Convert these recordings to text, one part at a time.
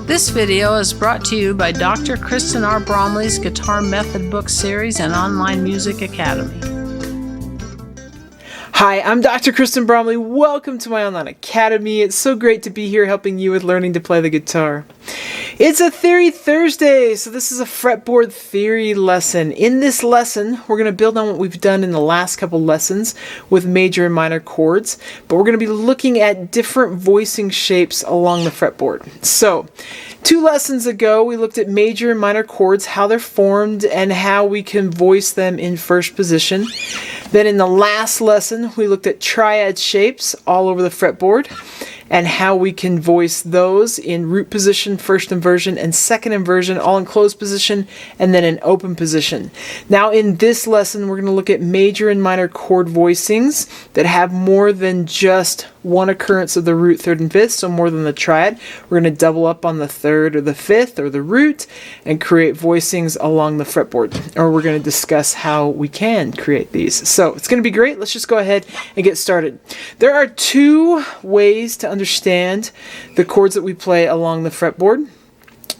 This video is brought to you by Dr. Kristen R. Bromley's Guitar Method Book Series and Online Music Academy. Hi, I'm Dr. Kristen Bromley. Welcome to my online academy. It's so great to be here helping you with learning to play the guitar. It's a Theory Thursday, so this is a fretboard theory lesson. In this lesson, we're going to build on what we've done in the last couple lessons with major and minor chords, but we're going to be looking at different voicing shapes along the fretboard. So, 2 lessons ago, we looked at major and minor chords, how they're formed, and how we can voice them in first position. Then in the last lesson, we looked at triad shapes all over the fretboard and how we can voice those in root position, first inversion, and second inversion, all in closed position, and then in open position. Now in this lesson, we're going to look at major and minor chord voicings that have more than just one occurrence of the root, third, and fifth, so more than the triad. We're going to double up on the third or the fifth or the root and create voicings along the fretboard. Or we're going to discuss how we can create these. So it's going to be great. Let's just go ahead and get started. There are 2 ways to understand the chords that we play along the fretboard,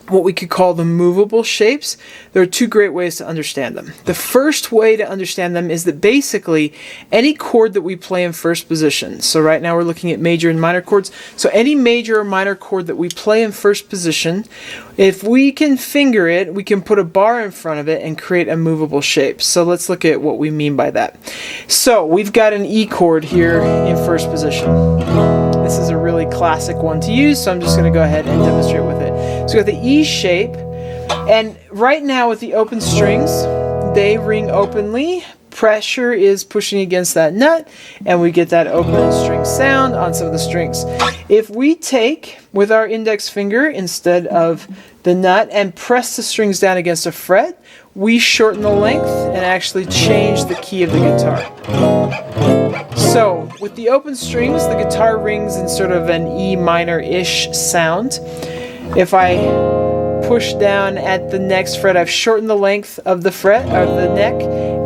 what we could call the movable shapes. There are 2 great ways to understand them. The first way to understand them is that basically any chord that we play in first position, so right now we're looking at major and minor chords, so any major or minor chord that we play in first position, if we can finger it, we can put a bar in front of it and create a movable shape. So let's look at what we mean by that. So we've got an E chord here in first position. This is a really classic one to use, so I'm just going to go ahead and demonstrate with it. So we've got the E shape, and right now with the open strings, they ring openly. Pressure is pushing against that nut, and we get that open string sound on some of the strings. If we take with our index finger instead of the nut and press the strings down against a fret, we shorten the length and actually change the key of the guitar. So with the open strings, the guitar rings in sort of an E minor-ish sound. If I push down at the next fret, I've shortened the length of the fret, of the neck,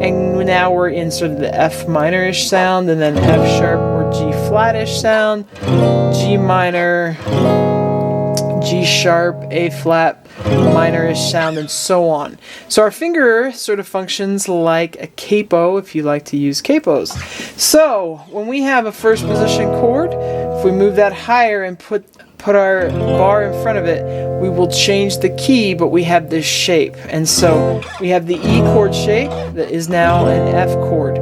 and now we're in sort of the F minor-ish sound, and then F sharp or G flat-ish sound, G minor, G sharp, A flat, minor-ish sound, and so on. So our finger sort of functions like a capo, if you like to use capos. So when we have a first position chord, if we move that higher and put our bar in front of it, we will change the key, but we have this shape. And so we have the E chord shape that is now an F chord.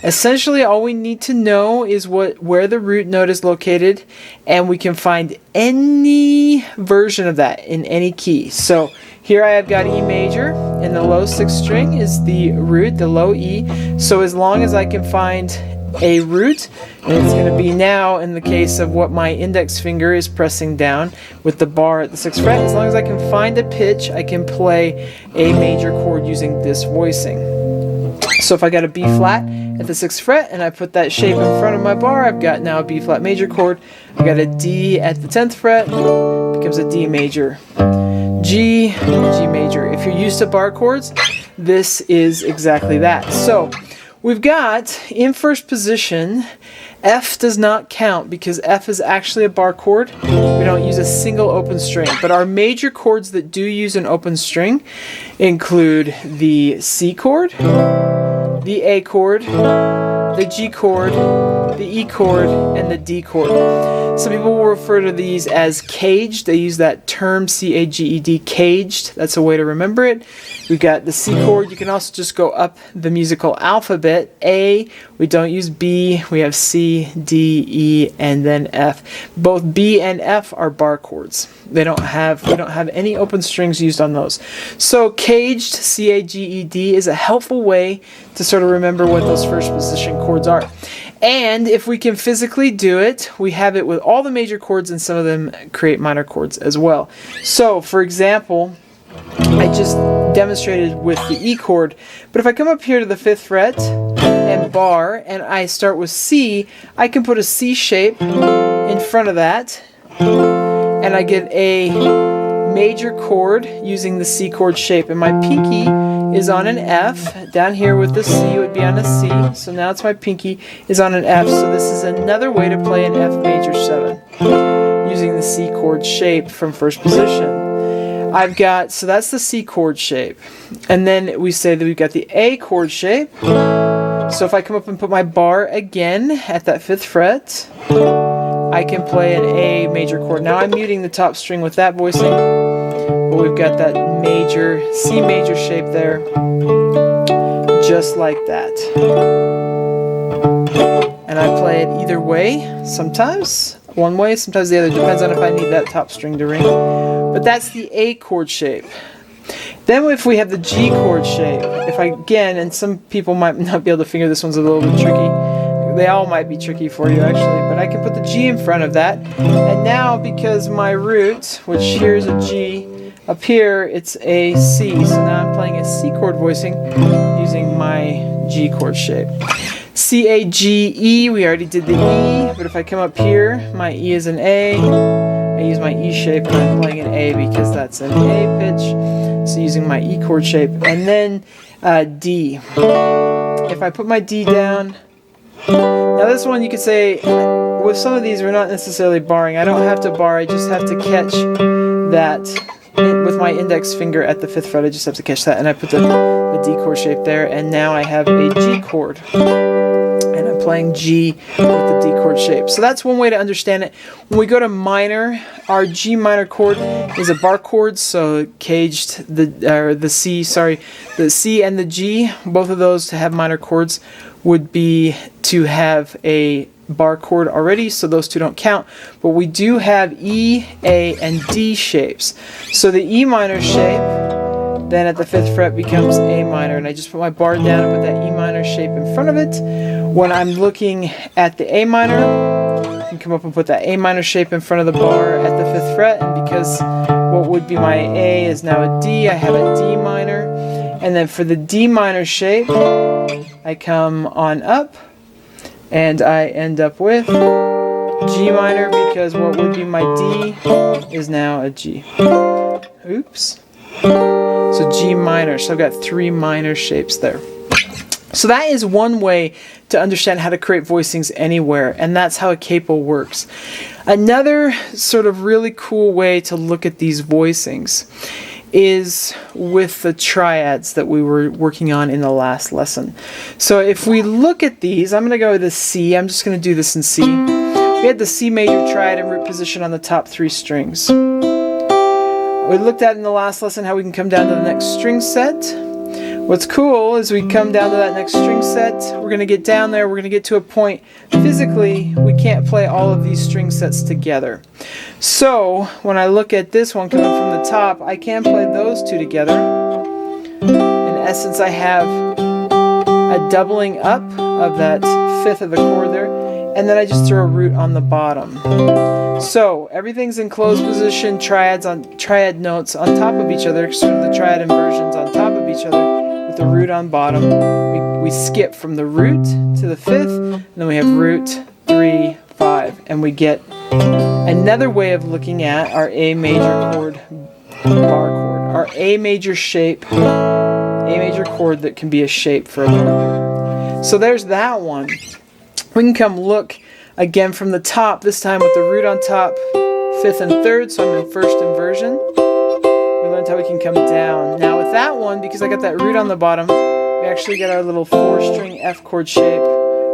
Essentially, all we need to know is where the root note is located, and we can find any version of that in any key. So here I have got E major, and the low 6th string is the root, the low E. So as long as I can find a root, and it's going to be now in the case of what my index finger is pressing down with the bar at the 6th fret, as long as I can find a pitch, I can play a major chord using this voicing. So if I got a B flat at the 6th fret and I put that shape in front of my bar, I've got now a B flat major chord. I've got a D at the 10th fret, becomes a D major. G, G major. If you're used to bar chords, this is exactly that. So we've got, in first position, F does not count because F is actually a bar chord. We don't use a single open string. But our major chords that do use an open string include the C chord, the A chord, the G chord, the E chord, and the D chord. Some people will refer to these as caged. They use that term, C-A-G-E-D, caged. That's a way to remember it. We've got the C chord. You can also just go up the musical alphabet. A, we don't use B. We have C, D, E, and then F. Both B and F are bar chords. We don't have any open strings used on those. So caged, C-A-G-E-D, is a helpful way to sort of remember what those first position chords are. And if we can physically do it, we have it with all the major chords, and some of them create minor chords as well. So, for example, I just demonstrated with the E chord, but if I come up here to the 5th fret and bar, and I start with C, I can put a C shape in front of that, and I get a major chord using the C chord shape, and my pinky is on an F. Down here with the C would be on a C, so now it's my pinky is on an F. So this is another way to play an F major 7 using the C chord shape from first position. So that's the C chord shape. And then we say that we've got the A chord shape. So if I come up and put my bar again at that 5th fret, I can play an A major chord. Now I'm muting the top string with that voicing, but we've got that major, C major shape there, just like that. And I play it either way, sometimes one way, sometimes the other, depends on if I need that top string to ring. But that's the A chord shape. Then if we have the G chord shape, and some people might not be able to figure this one's a little bit tricky. They all might be tricky for you actually, but I can put the G in front of that. And now because my root, which here is a G, up here it's a C. So now I'm playing a C chord voicing using my G chord shape. C, A, G, E, we already did the E, but if I come up here, my E is an A. I use my E shape and I'm playing an A because that's an A pitch. So using my E chord shape. And then D. If I put my D down, now this one you could say, with some of these we're not necessarily barring. I don't have to bar, I just have to catch that with my index finger at the 5th fret. I just have to catch that and I put the D chord shape there, and now I have a G chord. And I'm playing G with the D chord shape. So that's one way to understand it. When we go to minor, our G minor chord is a bar chord, so caged the C and the G, both of those to have minor chords would be to have a bar chord already, so those two don't count. But we do have E, A, and D shapes. So the E minor shape then at the 5th fret becomes A minor, and I just put my bar down and put that E minor shape in front of it. When I'm looking at the A minor, I can come up and put that A minor shape in front of the bar at the 5th fret, and because what would be my A is now a D, I have a D minor. And then for the D minor shape, I come on up and I end up with G minor, because what would be my D is now a G. Oops. So G minor. So I've got 3 minor shapes there. So that is one way to understand how to create voicings anywhere, and that's how a capo works. Another sort of really cool way to look at these voicings is with the triads that we were working on in the last lesson. So if we look at these, I'm going to go with the C. I'm just going to do this in C. We had the C major triad in root position on the top 3 strings. We looked at in the last lesson how we can come down to the next string set. What's cool is we come down to that next string set, we're going to get down there, we're going to get to a point, physically, we can't play all of these string sets together. So, when I look at this one coming from the top, I can play those two together. In essence, I have a doubling up of that 5th of the chord there, and then I just throw a root on the bottom. So, everything's in closed position, triad notes on top of each other, sort of the triad inversions on top of each other, with the root on bottom. We skip from the root to the 5th, and then we have root, 3, 5, and we get another way of looking at our A major chord, bar chord, our A major shape, A major chord that can be a shape for a bar. So there's that one. We can come look again from the top, this time with the root on top, 5th and 3rd, so I'm in first inversion. We learned how we can come down. Now with that one, because I got that root on the bottom, we actually get our little 4-string F chord shape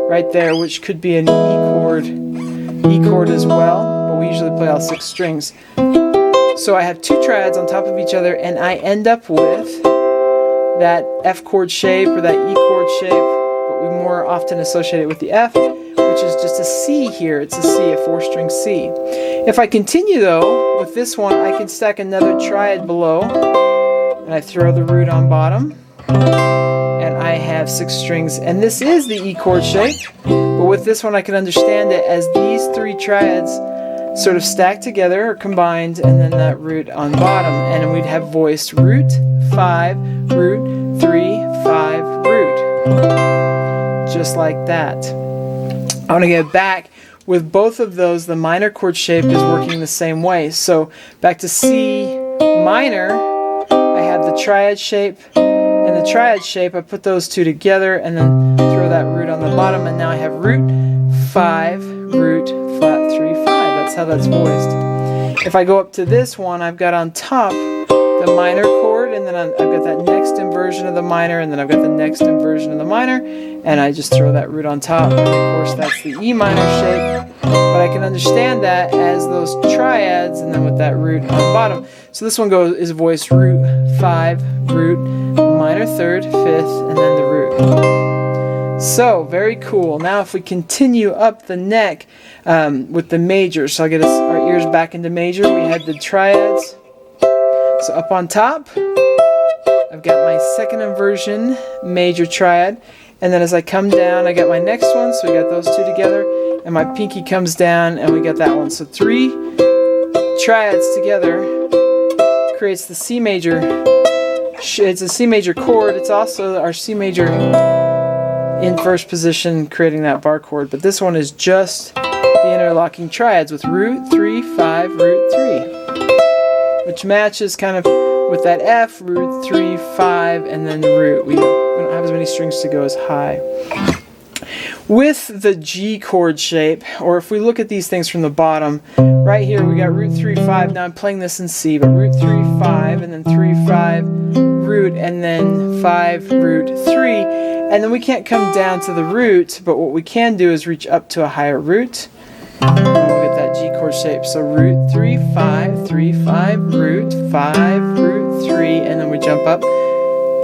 right there, which could be an E chord as well, but we usually play all 6 strings. So I have 2 triads on top of each other, and I end up with that F chord shape or that E chord shape, but we more often associate it with the F, which is just a C here. It's a C, a 4-string C. If I continue though, with this one, I can stack another triad below, and I throw the root on bottom, and I have 6 strings, and this is the E chord shape, but with this one I can understand it as these 3 triads sort of stacked together or combined, and then that root on bottom, and we'd have voiced root, 5, root, 3, 5, root. Just like that. I want to get back with both of those. The minor chord shape is working the same way. So back to C minor, I have the triad shape, and the triad shape, I put those 2 together and then throw that root on the bottom, and now I have root, 5, root, flat, 3, 5. That's how that's voiced. If I go up to this one, I've got on top the minor chord, and then I've got that next inversion of the minor, and then I've got the next inversion of the minor, and I just throw that root on top. And of course, that's the E minor shape, but I can understand that as those triads, and then with that root on the bottom. So this one is voiced root 5, root, minor 3rd, 5th, and then the root. So, very cool. Now if we continue up the neck with the major, so I'll get our ears back into major. We had the triads. So up on top, I've got my second inversion, major triad. And then as I come down, I got my next one, so we got those two together. And my pinky comes down, and we got that one. So 3 triads together creates the C major. It's a C major chord. It's also our C major in first position, creating that bar chord. But this one is just the interlocking triads with root 3, 5, root 3. Which matches kind of with that F, root 3, 5, and then the root. We don't have as many strings to go as high. With the G chord shape, or if we look at these things from the bottom, right here we got root 3, 5. Now I'm playing this in C, but root 3, 5, and then 3, 5, root, and then 5, root, 3. And then we can't come down to the root, but what we can do is reach up to a higher root. And we'll get that G chord shape. So root 3, 5, 3, 5, root 5, root 3, and then we jump up,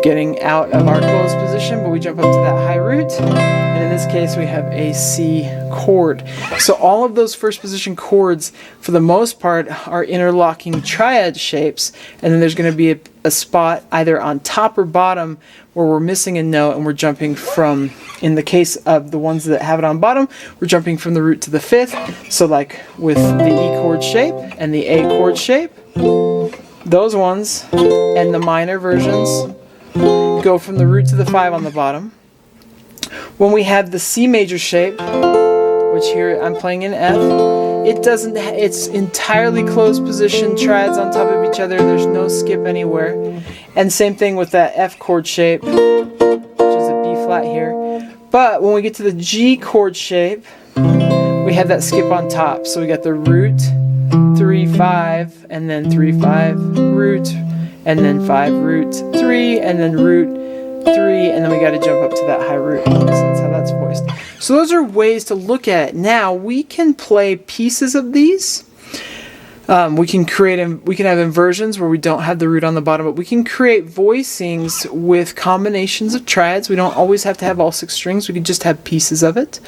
getting out of our closed position, but we jump up to that high root. And in this case, we have a C chord. So all of those first position chords, for the most part, are interlocking triad shapes. And then there's going to be a spot either on top or bottom where we're missing a note, and we're jumping from, in the case of the ones that have it on bottom, we're jumping from the root to the 5th. So like with the E chord shape and the A chord shape, those ones and the minor versions go from the root to the 5 on the bottom. When we have the C major shape, which here I'm playing in F, it's entirely closed position, triads on top of each other, there's no skip anywhere. And same thing with that F chord shape, which is a B flat here. But when we get to the G chord shape, we have that skip on top. So we got the root 3, 5, and then 3, 5, root, and then 5, root 3, and then root 3, and then we got to jump up to that high root. So that's how that's voiced. So those are ways to look at it. Now we can play pieces of these. We can have inversions where we don't have the root on the bottom, but we can create voicings with combinations of triads. We don't always have to have all 6 strings. We can just have pieces of it.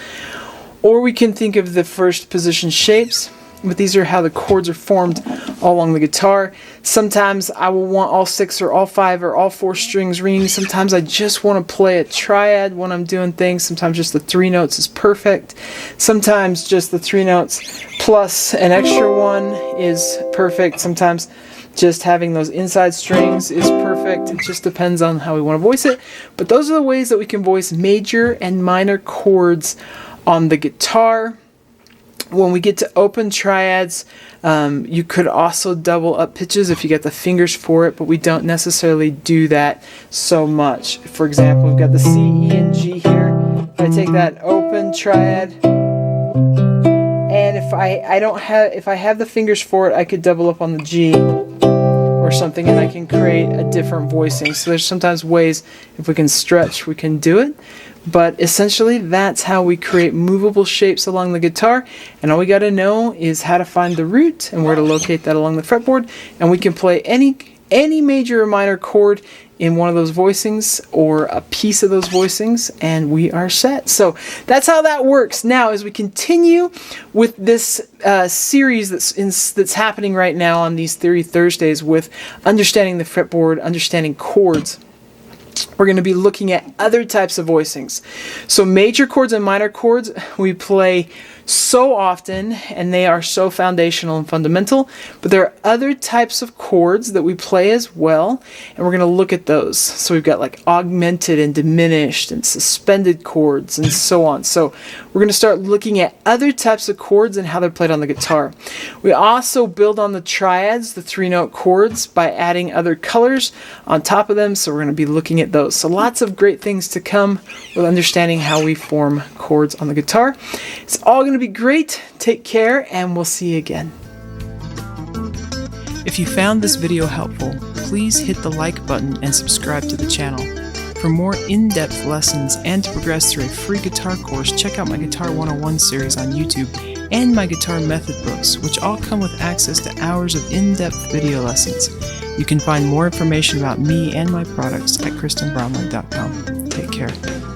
Or we can think of the first position shapes. But these are how the chords are formed all along the guitar. Sometimes I will want all 6 or all 5 or all 4 strings ringing. Sometimes I just want to play a triad when I'm doing things. Sometimes just the 3 notes is perfect. Sometimes just the 3 notes plus an extra one is perfect. Sometimes just having those inside strings is perfect. It just depends on how we want to voice it. But those are the ways that we can voice major and minor chords on the guitar. When we get to open triads, you could also double up pitches if you get the fingers for it, but we don't necessarily do that so much. For example, we've got the C, E, and G here. If I take that open triad, and if I have the fingers for it, I could double up on the G or something, and I can create a different voicing. So there's sometimes ways, if we can stretch, we can do it. But essentially, that's how we create movable shapes along the guitar. And all we got to know is how to find the root and where to locate that along the fretboard. And we can play any major or minor chord in one of those voicings or a piece of those voicings, and we are set. So that's how that works. Now, as we continue with this series that's happening right now on these Theory Thursdays with understanding the fretboard, understanding chords, we're going to be looking at other types of voicings. So major chords and minor chords we play so often, and they are so foundational and fundamental, but there are other types of chords that we play as well, and we're going to look at those. So we've got like augmented and diminished and suspended chords and so on. So we're going to start looking at other types of chords and how they're played on the guitar. We also build on the triads, the 3-note chords, by adding other colors on top of them, so we're going to be looking at those. So lots of great things to come with understanding how we form chords on the guitar. It's all going to be great. Take care, and we'll see you again. If you found this video helpful, please hit the like button and subscribe to the channel. For more in-depth lessons and to progress through a free guitar course, check out my Guitar 101 series on YouTube and my guitar method books, which all come with access to hours of in-depth video lessons. You can find more information about me and my products at KristenBromley.com. Take care.